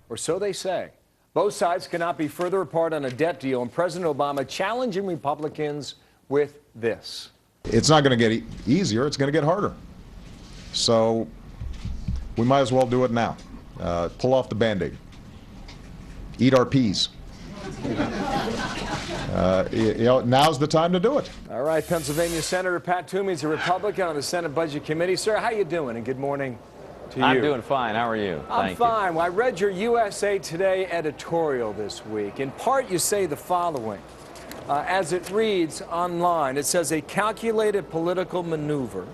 or so they say. Both sides cannot be further apart on a debt deal, and President Obama challenging Republicans with this. It's not going to get easier, it's going to get harder. So we might as well do it now. Pull off the Band-Aid. Eat our peas. Now's the time to do it. All right, Pennsylvania Senator Pat Toomey is a Republican on the Senate Budget Committee. Sir, how you doing? And good morning to you. I'm doing fine. How are you? I'm fine. Well, I read your USA Today editorial this week. In part, you say the following. As it reads online, it says a calculated political maneuver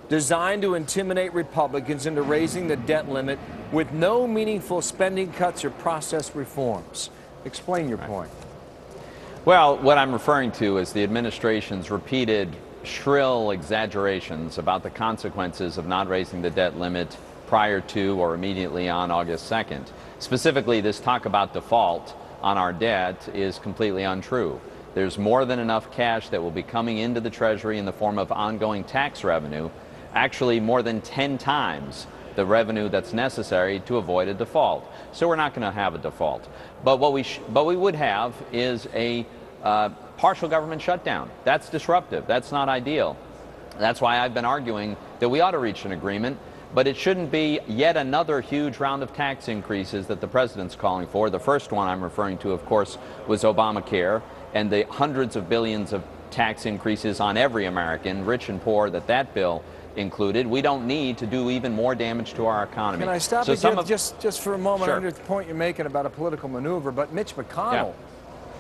designed to intimidate Republicans into raising the debt limit with no meaningful spending cuts or process reforms. Explain your point. Well, what I'm referring to is the administration's repeated shrill exaggerations about the consequences of not raising the debt limit prior to or immediately on August 2nd. Specifically, this talk about default on our debt is completely untrue. There's more than enough cash that will be coming into the Treasury in the form of ongoing tax revenue, actually more than 10 times the revenue that's necessary to avoid a default. So we're not going to have a default. But what we would have is a partial government shutdown. That's disruptive. That's not ideal. That's why I've been arguing that we ought to reach an agreement, but it shouldn't be yet another huge round of tax increases that the president's calling for. The first one I'm referring to, of course, was Obamacare and the hundreds of billions of tax increases on every American, rich and poor, that bill included. We don't need to do even more damage to our economy. Can I stop you just for a moment? Sure. I understand the point you're making about a political maneuver, but Mitch McConnell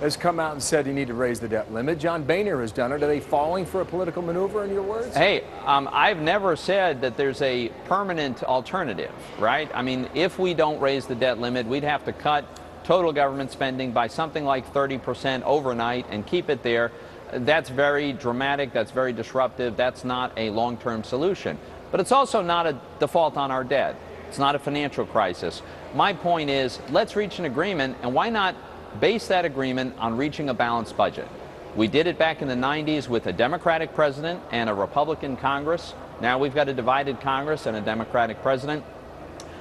has come out and said you need to raise the debt limit. John Boehner has done it. Are they falling for a political maneuver, in your words? Hey, I've never said that there's a permanent alternative, right? I mean, if we don't raise the debt limit, we'd have to cut total government spending by something like 30% overnight and keep it there. That's very dramatic, that's very disruptive, that's not a long-term solution. But it's also not a default on our debt. It's not a financial crisis. My point is, let's reach an agreement, and why not base that agreement on reaching a balanced budget? We did it back in the 90s with a Democratic president and a Republican Congress. Now we've got a divided Congress and a Democratic president.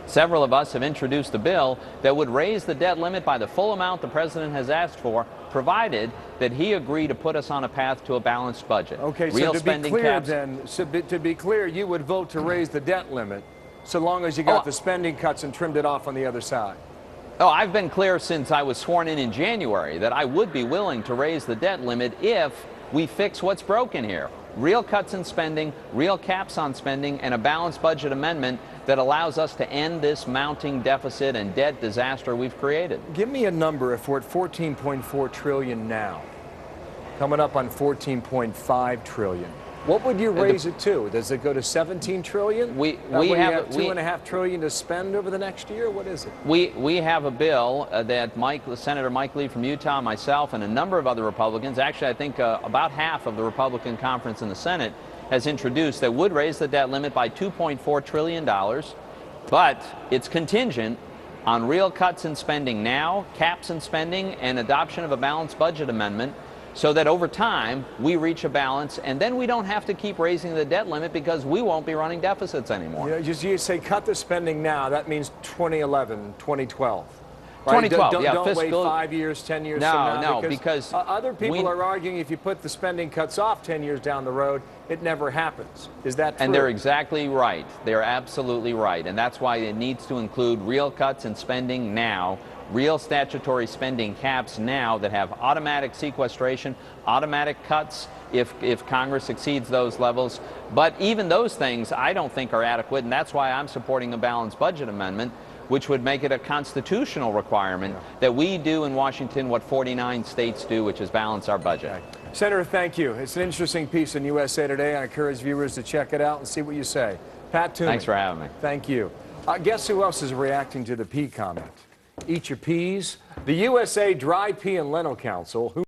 Several of us have introduced a bill that would raise the debt limit by the full amount the president has asked for, provided that he agreed to put us on a path to a balanced budget. Okay, so to be clear, you would vote to raise the debt limit so long as you got the spending cuts and trimmed it off on the other side. Oh, I've been clear since I was sworn in January that I would be willing to raise the debt limit if we fix what's broken here. Real cuts in spending, real caps on spending, and a balanced budget amendment that allows us to end this mounting deficit and debt disaster we've created. Give me a number if we're at $14.4 trillion now, coming up on $14.5 trillion. What would you raise it to? Does it go to $17 trillion? We have $2.5 trillion to spend over the next year? What is it? We have a bill that Senator Mike Lee from Utah, myself, and a number of other Republicans, actually I think about half of the Republican conference in the Senate, has introduced that would raise the debt limit by $2.4 trillion, but it's contingent on real cuts in spending now, caps in spending, and adoption of a balanced budget amendment, so that over time we reach a balance, and then we don't have to keep raising the debt limit because we won't be running deficits anymore. You say cut the spending now, that means 2011, 2012. Right? 2012, don't wait 5 years, 10 years from now. No, because other people are arguing if you put the spending cuts off 10 years down the road, it never happens. Is that true? And they're exactly right. They're absolutely right. And that's why it needs to include real cuts in spending now, real statutory spending caps now that have automatic sequestration, automatic cuts if Congress exceeds those levels. But even those things I don't think are adequate, and that's why I'm supporting a balanced budget amendment, which would make it a constitutional requirement that we do in Washington what 49 states do, which is balance our budget. Okay. Senator, thank you. It's an interesting piece in USA Today. I encourage viewers to check it out and see what you say. Pat Toomey. Thanks for having me. Thank you. Guess who else is reacting to the pea comment? Eat your peas. The USA Dry Pea and Lentil Council,